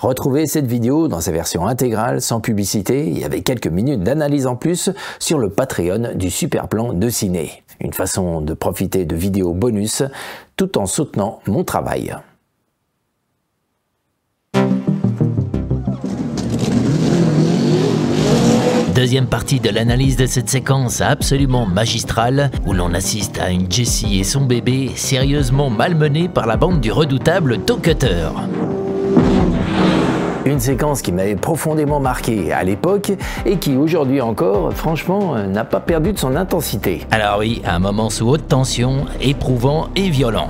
Retrouvez cette vidéo dans sa version intégrale, sans publicité et avec quelques minutes d'analyse en plus sur le Patreon du Super Plan de Ciné. Une façon de profiter de vidéos bonus tout en soutenant mon travail. Deuxième partie de l'analyse de cette séquence absolument magistrale où l'on assiste à une Jessie et son bébé sérieusement malmenés par la bande du redoutable Toe Cutter. Une séquence qui m'avait profondément marqué à l'époque et qui aujourd'hui encore, franchement, n'a pas perdu de son intensité. Alors oui, un moment sous haute tension, éprouvant et violent.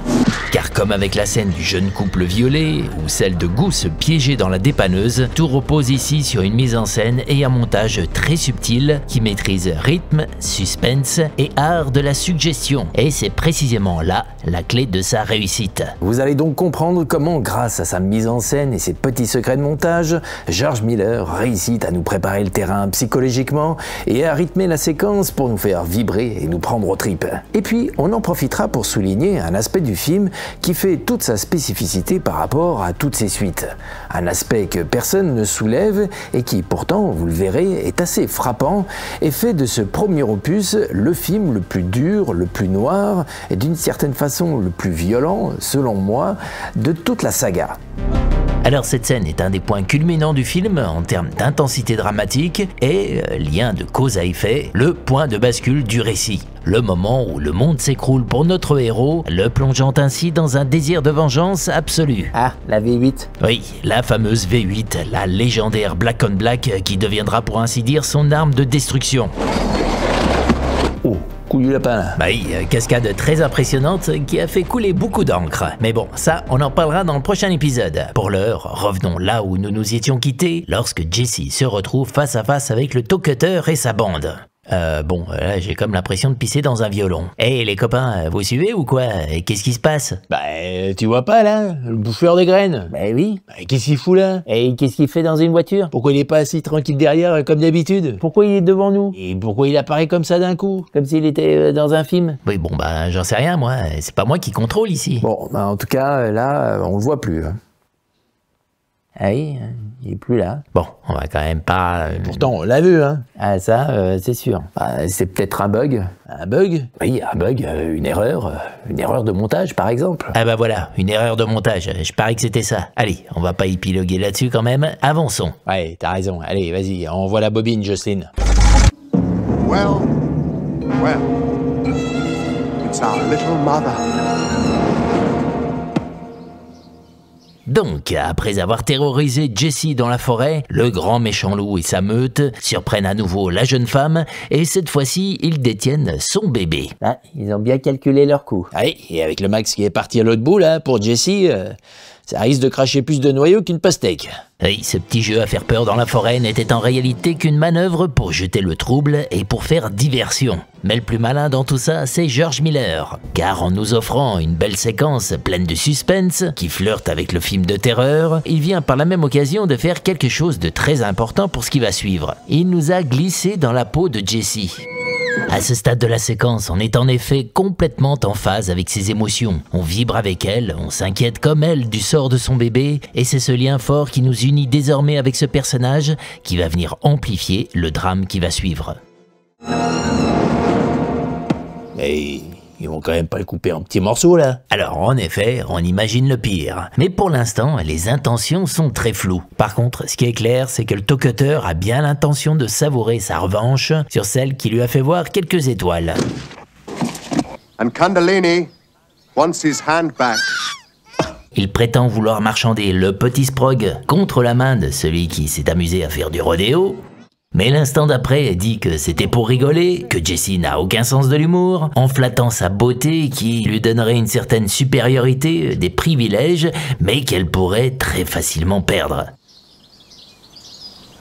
Car comme avec la scène du jeune couple violé ou celle de Goose piégée dans la dépanneuse, tout repose ici sur une mise en scène et un montage très subtil qui maîtrise rythme, suspense et art de la suggestion. Et c'est précisément là la clé de sa réussite. Vous allez donc comprendre comment, grâce à sa mise en scène et ses petits secrets de montage, George Miller réussit à nous préparer le terrain psychologiquement et à rythmer la séquence pour nous faire vibrer et nous prendre aux tripes. Et puis, on en profitera pour souligner un aspect du film qui fait toute sa spécificité par rapport à toutes ses suites. Un aspect que personne ne soulève et qui, pourtant, vous le verrez, est assez frappant et fait de ce premier opus le film le plus dur, le plus noir et d'une certaine façon le plus violent, selon moi, de toute la saga. Alors cette scène est un des points culminants du film en termes d'intensité dramatique et, lien de cause à effet, le point de bascule du récit. Le moment où le monde s'écroule pour notre héros, le plongeant ainsi dans un désir de vengeance absolue. Ah, la V8. Oui, la fameuse V8, la légendaire Black on Black qui deviendra pour ainsi dire son arme de destruction. Oh, coup du lapin là. Bah oui, cascade très impressionnante qui a fait couler beaucoup d'encre. Mais bon, ça, on en parlera dans le prochain épisode. Pour l'heure, revenons là où nous nous étions quittés, lorsque Jessie se retrouve face à face avec le Toe Cutter et sa bande. Bon, là j'ai comme l'impression de pisser dans un violon. Hey les copains, vous suivez ou quoi? Qu'est-ce qui se passe? Bah, tu vois pas là, le bouffeur de graines? Bah oui. Bah, qu'est-ce qu'il fout là? Et qu'est-ce qu'il fait dans une voiture? Pourquoi il est pas assis tranquille derrière comme d'habitude? Pourquoi il est devant nous? Et pourquoi il apparaît comme ça d'un coup? Comme s'il était dans un film? Oui bon bah j'en sais rien moi, c'est pas moi qui contrôle ici. Bon, bah, en tout cas, là, on le voit plus. Ah oui, il est plus là. Bon, on va quand même pas... Pourtant, on l'a vu, hein. Ah ça, c'est sûr. Bah, c'est peut-être un bug. Un bug? Oui, un bug, une erreur de montage par exemple. Ah bah voilà, une erreur de montage, je parie que c'était ça. Allez, on va pas épiloguer là-dessus quand même, avançons. Ouais, t'as raison. Allez, vas-y, envoie la bobine, Jocelyne. Well, it's our little mother. Donc, après avoir terrorisé Jessie dans la forêt, le grand méchant loup et sa meute surprennent à nouveau la jeune femme et cette fois-ci, ils détiennent son bébé. Ah, ils ont bien calculé leur coup. Allez, et avec le Max qui est parti à l'autre bout, là, pour Jessie, ça risque de cracher plus de noyaux qu'une pastèque. Oui, ce petit jeu à faire peur dans la forêt n'était en réalité qu'une manœuvre pour jeter le trouble et pour faire diversion. Mais le plus malin dans tout ça, c'est George Miller. Car en nous offrant une belle séquence pleine de suspense, qui flirte avec le film de terreur, il vient par la même occasion de faire quelque chose de très important pour ce qui va suivre. Il nous a glissé dans la peau de Jessie. À ce stade de la séquence, on est en effet complètement en phase avec ses émotions. On vibre avec elle, on s'inquiète comme elle du sort de son bébé, et c'est ce lien fort qui nous unit désormais avec ce personnage qui va venir amplifier le drame qui va suivre. Mais ils vont quand même pas le couper en petits morceaux, là. Alors en effet, on imagine le pire. Mais pour l'instant, les intentions sont très floues. Par contre, ce qui est clair, c'est que le Toe Cutter a bien l'intention de savourer sa revanche sur celle qui lui a fait voir quelques étoiles. And Kundalini wants his hand back. Il prétend vouloir marchander le petit Sprog contre la main de celui qui s'est amusé à faire du rodéo. Mais l'instant d'après dit que c'était pour rigoler, que Jessie n'a aucun sens de l'humour, en flattant sa beauté qui lui donnerait une certaine supériorité, des privilèges, mais qu'elle pourrait très facilement perdre.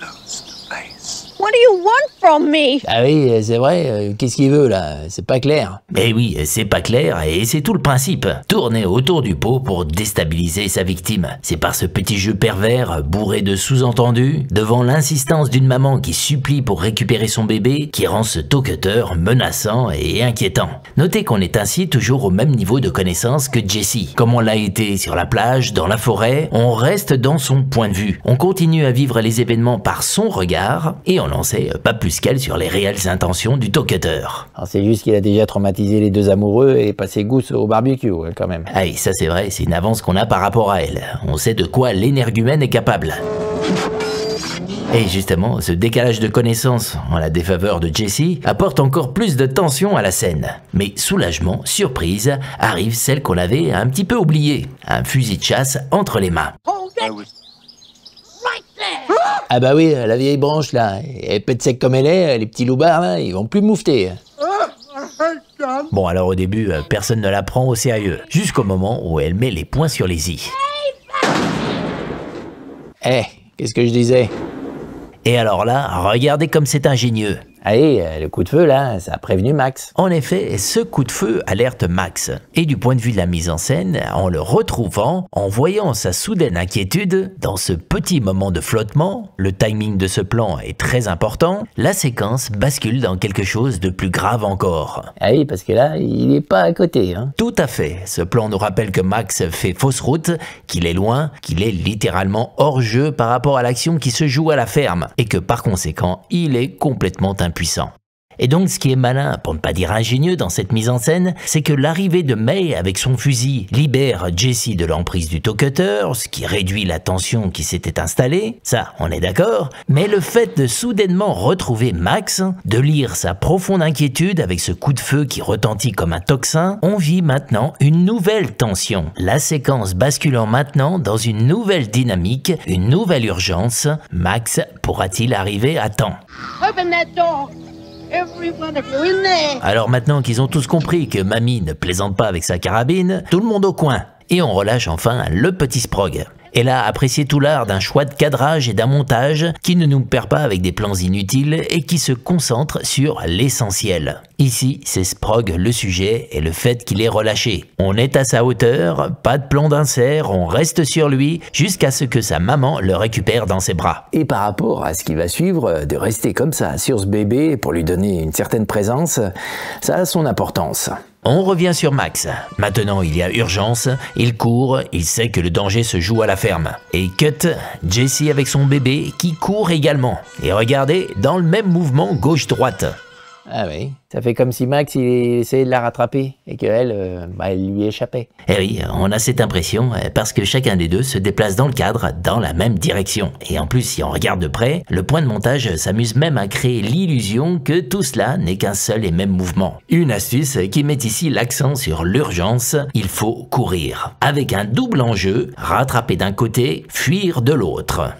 Lost face. What are you want from me? Ah oui, c'est vrai, qu'est-ce qu'il veut là? C'est pas clair. Eh oui, c'est pas clair et c'est tout le principe. Tourner autour du pot pour déstabiliser sa victime. C'est par ce petit jeu pervers, bourré de sous-entendus, devant l'insistance d'une maman qui supplie pour récupérer son bébé, qui rend ce talk-cutter menaçant et inquiétant. Notez qu'on est ainsi toujours au même niveau de connaissance que Jessie. Comme on l'a été sur la plage, dans la forêt, on reste dans son point de vue. On continue à vivre les événements par son regard et on n'en sait pas plus qu'elle sur les réelles intentions du talk-cutter. Alors c'est juste qu'il a déjà traumatisé les deux amoureux et passé gousse au barbecue, quand même. Ah oui, ça c'est vrai, c'est une avance qu'on a par rapport à elle. On sait de quoi l'énergumène est capable. Et justement, ce décalage de connaissances en la défaveur de Jessie apporte encore plus de tension à la scène. Mais soulagement, surprise, arrive celle qu'on avait un petit peu oubliée. Un fusil de chasse entre les mains. Ah bah oui, la vieille branche là, elle pète sec comme elle est, les petits loupards là, ils vont plus moufter. Bon alors au début, personne ne la prend au sérieux, jusqu'au moment où elle met les points sur les i. Eh, qu'est-ce que je disais? Et alors là, regardez comme c'est ingénieux. Allez, le coup de feu là, ça a prévenu Max. En effet, ce coup de feu alerte Max. Et du point de vue de la mise en scène, en le retrouvant, en voyant sa soudaine inquiétude, dans ce petit moment de flottement, le timing de ce plan est très important, la séquence bascule dans quelque chose de plus grave encore. Ah oui, parce que là, il est pas à côté, hein. Tout à fait. Ce plan nous rappelle que Max fait fausse route, qu'il est loin, qu'il est littéralement hors jeu par rapport à l'action qui se joue à la ferme, et que par conséquent, il est complètement impuissant. Et donc ce qui est malin, pour ne pas dire ingénieux dans cette mise en scène, c'est que l'arrivée de May avec son fusil libère Jessie de l'emprise du talk-cutter, ce qui réduit la tension qui s'était installée, ça on est d'accord, mais le fait de soudainement retrouver Max, de lire sa profonde inquiétude avec ce coup de feu qui retentit comme un tocsin, on vit maintenant une nouvelle tension. La séquence basculant maintenant dans une nouvelle dynamique, une nouvelle urgence. Max pourra-t-il arriver à temps? Open that door. Every one of you in there. Alors maintenant qu'ils ont tous compris que Mamie ne plaisante pas avec sa carabine, tout le monde au coin. Et on relâche enfin le petit Sprog. Elle a apprécié tout l'art d'un choix de cadrage et d'un montage qui ne nous perd pas avec des plans inutiles et qui se concentre sur l'essentiel. Ici, c'est Sprog le sujet et le fait qu'il est relâché. On est à sa hauteur, pas de plan d'insert, on reste sur lui jusqu'à ce que sa maman le récupère dans ses bras. Et par rapport à ce qui va suivre, de rester comme ça sur ce bébé pour lui donner une certaine présence, ça a son importance. On revient sur Max. Maintenant, il y a urgence, il court, il sait que le danger se joue à la ferme. Et cut, Jessie avec son bébé qui court également. Et regardez, dans le même mouvement gauche-droite. Ah oui, ça fait comme si Max il essayait de la rattraper et qu'elle, elle lui échappait. Eh oui, on a cette impression parce que chacun des deux se déplace dans le cadre, dans la même direction. Et en plus, si on regarde de près, le point de montage s'amuse même à créer l'illusion que tout cela n'est qu'un seul et même mouvement. Une astuce qui met ici l'accent sur l'urgence, il faut courir. Avec un double enjeu, rattraper d'un côté, fuir de l'autre.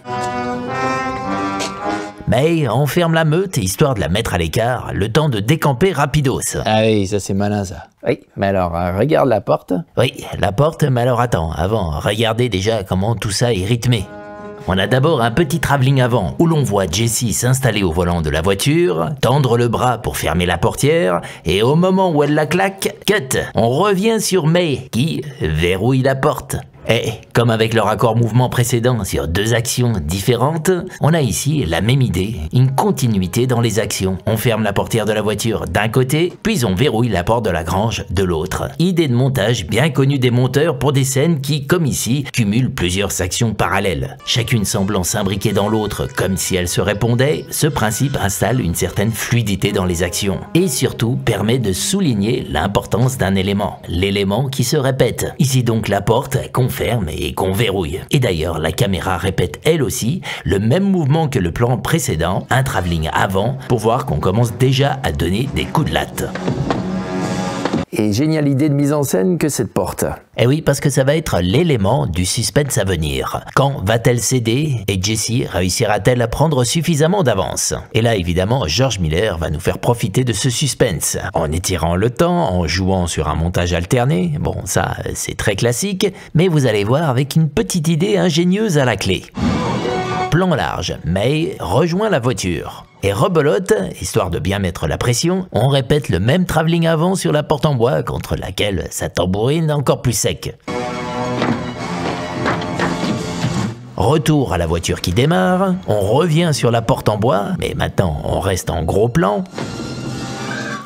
Mais on ferme la meute histoire de la mettre à l'écart, le temps de décamper rapidos. Ah oui, ça c'est malin ça. Oui, mais alors, regarde la porte. Oui, la porte, mais alors attends, avant, regardez déjà comment tout ça est rythmé. On a d'abord un petit travelling avant, où l'on voit Jessie s'installer au volant de la voiture, tendre le bras pour fermer la portière, et au moment où elle la claque, cut, on revient sur May, qui verrouille la porte. Et comme avec le raccord mouvement précédent sur deux actions différentes, on a ici la même idée, une continuité dans les actions. On ferme la portière de la voiture d'un côté, puis on verrouille la porte de la grange de l'autre. Idée de montage bien connue des monteurs pour des scènes qui, comme ici, cumulent plusieurs actions parallèles. Chacune semblant s'imbriquer dans l'autre comme si elles se répondaient, ce principe installe une certaine fluidité dans les actions. Et surtout permet de souligner l'importance d'un élément, l'élément qui se répète. Ici donc la porte qu'on ferme et qu'on verrouille. Et d'ailleurs, la caméra répète elle aussi le même mouvement que le plan précédent, un travelling avant, pour voir qu'on commence déjà à donner des coups de latte. Et géniale idée de mise en scène que cette porte. Eh oui, parce que ça va être l'élément du suspense à venir. Quand va-t-elle céder et Jessie réussira-t-elle à prendre suffisamment d'avance? Et là, évidemment, George Miller va nous faire profiter de ce suspense, en étirant le temps, en jouant sur un montage alterné. Bon, ça, c'est très classique, mais vous allez voir avec une petite idée ingénieuse à la clé. plan large. May rejoint la voiture. Et rebelote, histoire de bien mettre la pression, on répète le même travelling avant sur la porte en bois contre laquelle ça tambourine encore plus sec. Retour à la voiture qui démarre, on revient sur la porte en bois, mais maintenant on reste en gros plan.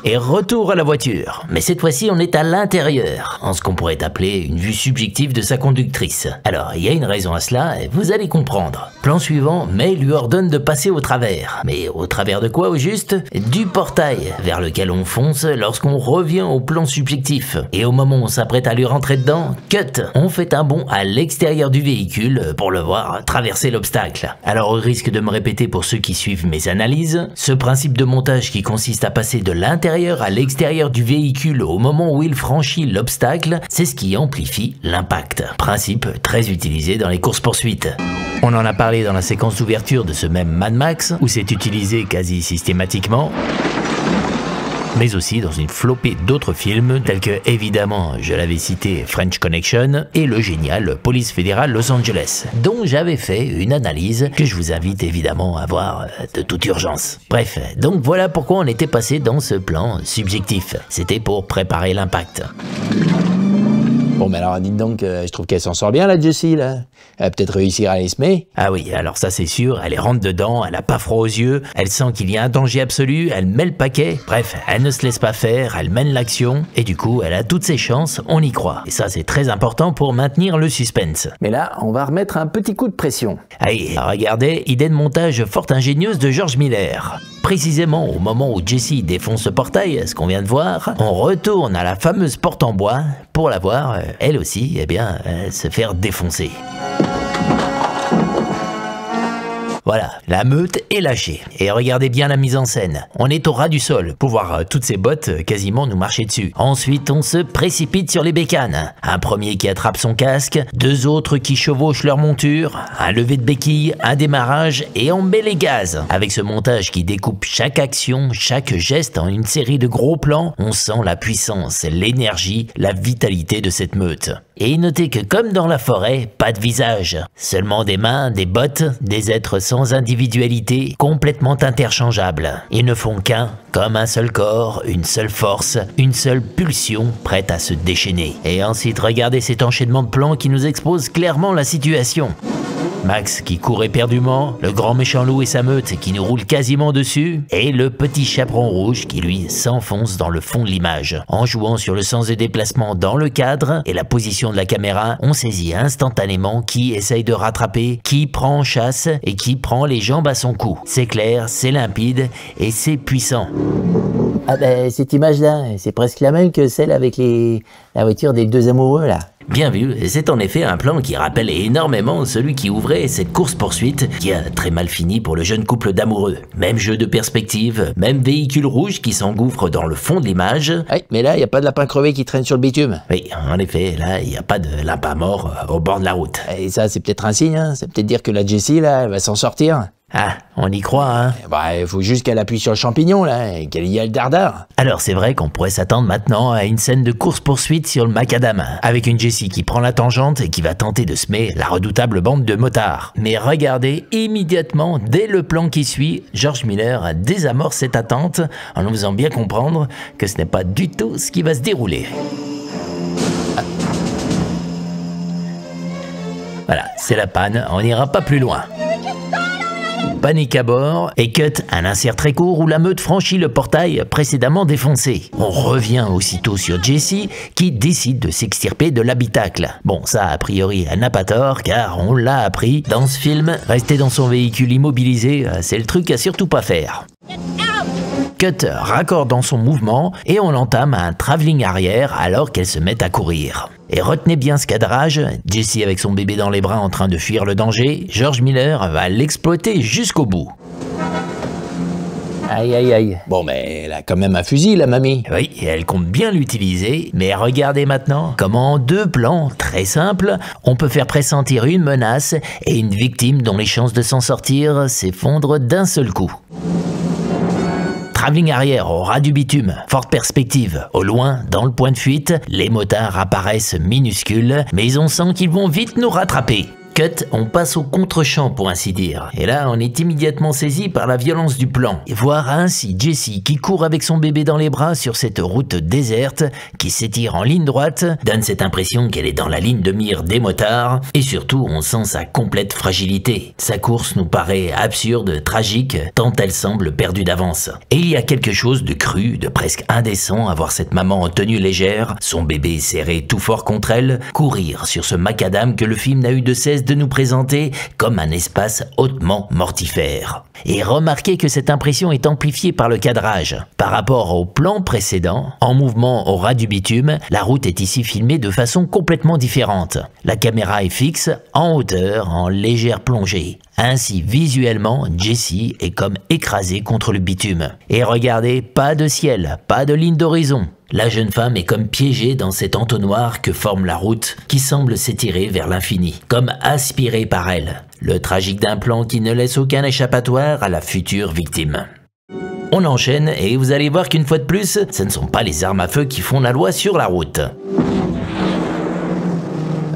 Et retour à la voiture, mais cette fois-ci on est à l'intérieur, en ce qu'on pourrait appeler une vue subjective de sa conductrice. Alors il y a une raison à cela, et vous allez comprendre. Plan suivant, May lui ordonne de passer au travers. Mais au travers de quoi au juste? Du portail, vers lequel on fonce lorsqu'on revient au plan subjectif. Et au moment où on s'apprête à lui rentrer dedans, cut, on fait un bond à l'extérieur du véhicule pour le voir traverser l'obstacle. Alors au risque de me répéter pour ceux qui suivent mes analyses, ce principe de montage qui consiste à passer de l'intérieur à l'extérieur du véhicule au moment où il franchit l'obstacle, c'est ce qui amplifie l'impact. Principe très utilisé dans les courses-poursuites. On en a parlé dans la séquence d'ouverture de ce même Mad Max, où c'est utilisé quasi systématiquement, mais aussi dans une flopée d'autres films tels que, évidemment, je l'avais cité, French Connection et le génial Police fédérale Los Angeles, dont j'avais fait une analyse que je vous invite évidemment à voir de toute urgence. Bref, donc voilà pourquoi on était passé dans ce plan subjectif. C'était pour préparer l'impact. Bon, mais alors dites donc, je trouve qu'elle s'en sort bien la Jessie là. Elle va peut-être réussir à l'esmer. Ah oui, alors ça c'est sûr, elle rentre dedans, elle a pas froid aux yeux, elle sent qu'il y a un danger absolu, elle met le paquet, bref, elle ne se laisse pas faire, elle mène l'action, et du coup elle a toutes ses chances, on y croit. Et ça c'est très important pour maintenir le suspense. Mais là, on va remettre un petit coup de pression. Allez, regardez, idée de montage fort ingénieuse de George Miller. Précisément au moment où Jessie défonce ce portail, ce qu'on vient de voir, on retourne à la fameuse porte en bois pour la voir, elle aussi, eh bien, se faire défoncer. Voilà, la meute est lâchée. Et regardez bien la mise en scène. On est au ras du sol pour voir toutes ces bottes quasiment nous marcher dessus. Ensuite, on se précipite sur les bécanes. Un premier qui attrape son casque, deux autres qui chevauchent leur monture, un lever de béquille, un démarrage et on met les gaz. Avec ce montage qui découpe chaque action, chaque geste en une série de gros plans, on sent la puissance, l'énergie, la vitalité de cette meute. Et notez que comme dans la forêt, pas de visage, seulement des mains, des bottes, des êtres sans individualité, complètement interchangeables. Ils ne font qu'un, comme un seul corps, une seule force, une seule pulsion prête à se déchaîner. Et ensuite regardez cet enchaînement de plans qui nous expose clairement la situation. Max qui court éperdument, le grand méchant loup et sa meute qui nous roule quasiment dessus, et le petit chaperon rouge qui lui s'enfonce dans le fond de l'image. En jouant sur le sens de déplacement dans le cadre et la position de la caméra, on saisit instantanément qui essaye de rattraper, qui prend en chasse et qui prend les jambes à son cou. C'est clair, c'est limpide et c'est puissant. Ah ben cette image-là, c'est presque la même que celle avec la voiture des deux amoureux là. Bien vu, c'est en effet un plan qui rappelle énormément celui qui ouvrait cette course-poursuite qui a très mal fini pour le jeune couple d'amoureux. Même jeu de perspective, même véhicule rouge qui s'engouffre dans le fond de l'image. Oui, mais là, il n'y a pas de lapin crevé qui traîne sur le bitume. Oui, en effet, là, il n'y a pas de lapin mort au bord de la route. Et ça, c'est peut-être un signe, hein. C'est peut-être dire que la Jessie, là, elle va s'en sortir. Ah, on y croit, hein? Bah, il faut juste qu'elle appuie sur le champignon, là, et qu'elle y aille le dardard. Alors c'est vrai qu'on pourrait s'attendre maintenant à une scène de course-poursuite sur le macadam, avec une Jessie qui prend la tangente et qui va tenter de semer la redoutable bande de motards. Mais regardez, immédiatement, dès le plan qui suit, George Miller désamorce cette attente en nous faisant bien comprendre que ce n'est pas du tout ce qui va se dérouler. Voilà, c'est la panne, on n'ira pas plus loin. Panique à bord et cut, un insert très court où la meute franchit le portail précédemment défoncé. On revient aussitôt sur Jessie qui décide de s'extirper de l'habitacle. Bon, ça a priori elle n'a pas tort car on l'a appris dans ce film, rester dans son véhicule immobilisé, c'est le truc à surtout pas faire. Cut raccorde dans son mouvement et on entame un travelling arrière alors qu'elle se met à courir. Et retenez bien ce cadrage, Jessie avec son bébé dans les bras en train de fuir le danger, George Miller va l'exploiter jusqu'au bout. Aïe aïe aïe. Bon mais elle a quand même un fusil la mamie. Oui, et elle compte bien l'utiliser, mais regardez maintenant comment en deux plans très simples, on peut faire pressentir une menace et une victime dont les chances de s'en sortir s'effondrent d'un seul coup. Travelling arrière au ras du bitume, forte perspective. Au loin, dans le point de fuite, les motards apparaissent minuscules, mais on sent qu'ils vont vite nous rattraper. Cut, on passe au contre-champ pour ainsi dire. Et là, on est immédiatement saisi par la violence du plan. Et voir ainsi Jessie qui court avec son bébé dans les bras sur cette route déserte qui s'étire en ligne droite donne cette impression qu'elle est dans la ligne de mire des motards. Et surtout, on sent sa complète fragilité. Sa course nous paraît absurde, tragique, tant elle semble perdue d'avance. Et il y a quelque chose de cru, de presque indécent à voir cette maman en tenue légère, son bébé serré tout fort contre elle, courir sur ce macadam que le film n'a eu de cesse de nous présenter comme un espace hautement mortifère. Et remarquez que cette impression est amplifiée par le cadrage. Par rapport au plan précédent, en mouvement au ras du bitume, la route est ici filmée de façon complètement différente. La caméra est fixe, en hauteur, en légère plongée. Ainsi, visuellement, Jessie est comme écrasée contre le bitume. Et regardez, pas de ciel, pas de ligne d'horizon. La jeune femme est comme piégée dans cet entonnoir que forme la route qui semble s'étirer vers l'infini, comme aspirée par elle. Le tragique d'un plan qui ne laisse aucun échappatoire à la future victime. On enchaîne et vous allez voir qu'une fois de plus, ce ne sont pas les armes à feu qui font la loi sur la route.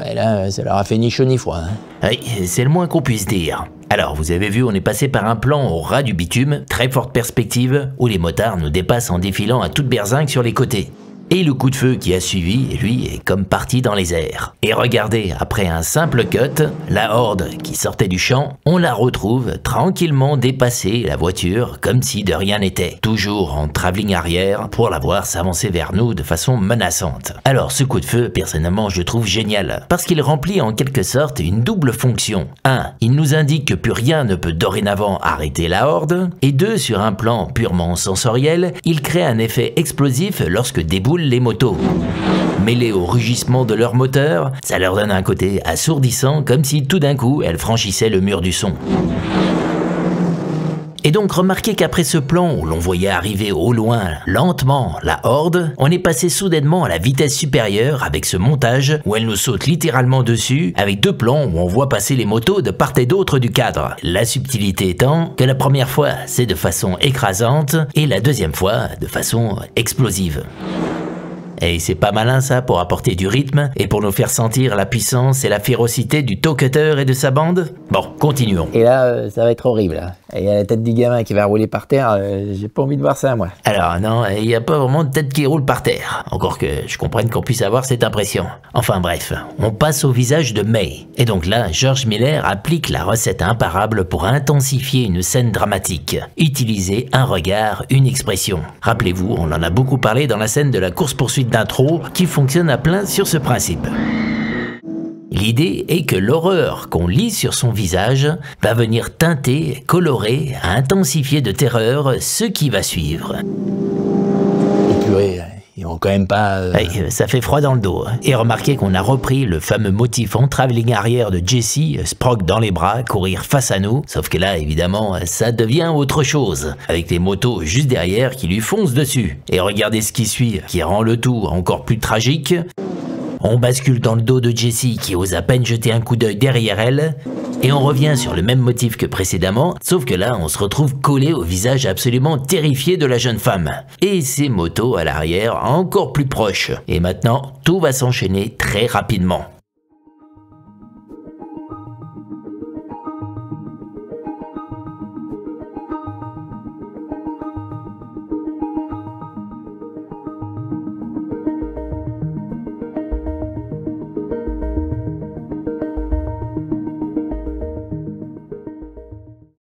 Et là, ça leur a fait ni chaud ni froid. Oui, c'est le moins qu'on puisse dire. Alors, vous avez vu, on est passé par un plan au ras du bitume, très forte perspective, où les motards nous dépassent en défilant à toute berzingue sur les côtés. Et le coup de feu qui a suivi, lui, est comme parti dans les airs. Et regardez, après un simple cut, la horde qui sortait du champ, on la retrouve tranquillement dépasser la voiture comme si de rien n'était. Toujours en travelling arrière pour la voir s'avancer vers nous de façon menaçante. Alors ce coup de feu, personnellement, je le trouve génial. Parce qu'il remplit en quelque sorte une double fonction. 1. Il nous indique que plus rien ne peut dorénavant arrêter la horde. Et 2. Sur un plan purement sensoriel, il crée un effet explosif lorsque déboule les motos. Mêlées au rugissement de leur moteur, ça leur donne un côté assourdissant comme si tout d'un coup elles franchissaient le mur du son. Et donc remarquez qu'après ce plan où l'on voyait arriver au loin, lentement, la horde, on est passé soudainement à la vitesse supérieure avec ce montage où elle nous saute littéralement dessus, avec 2 plans où on voit passer les motos de part et d'autre du cadre. La subtilité étant que la première fois c'est de façon écrasante et la deuxième fois de façon explosive. Et c'est pas malin ça pour apporter du rythme et pour nous faire sentir la puissance et la férocité du Toe Cutter et de sa bande. Bon, continuons. Et là, ça va être horrible. Hein. Et il y a la tête du gamin qui va rouler par terre, j'ai pas envie de voir ça moi. Alors non, il n'y a pas vraiment de tête qui roule par terre. Encore que je comprenne qu'on puisse avoir cette impression. Enfin bref, on passe au visage de May. Et donc là, George Miller applique la recette imparable pour intensifier une scène dramatique. Utiliser un regard, une expression. Rappelez-vous, on en a beaucoup parlé dans la scène de la course-poursuite d'intro qui fonctionne à plein sur ce principe. L'idée est que l'horreur qu'on lit sur son visage va venir teinter, colorer, intensifier de terreur ce qui va suivre. Et purée, ils vont quand même pas... Ça fait froid dans le dos. Et remarquez qu'on a repris le fameux motif en travelling arrière de Jessie, Sprog dans les bras, courir face à nous. Sauf que là, évidemment, ça devient autre chose. Avec les motos juste derrière qui lui foncent dessus. Et regardez ce qui suit, qui rend le tout encore plus tragique. On bascule dans le dos de Jessie qui ose à peine jeter un coup d'œil derrière elle. Et on revient sur le même motif que précédemment, sauf que là on se retrouve collé au visage absolument terrifié de la jeune femme. Et ses motos à l'arrière encore plus proches. Et maintenant, tout va s'enchaîner très rapidement.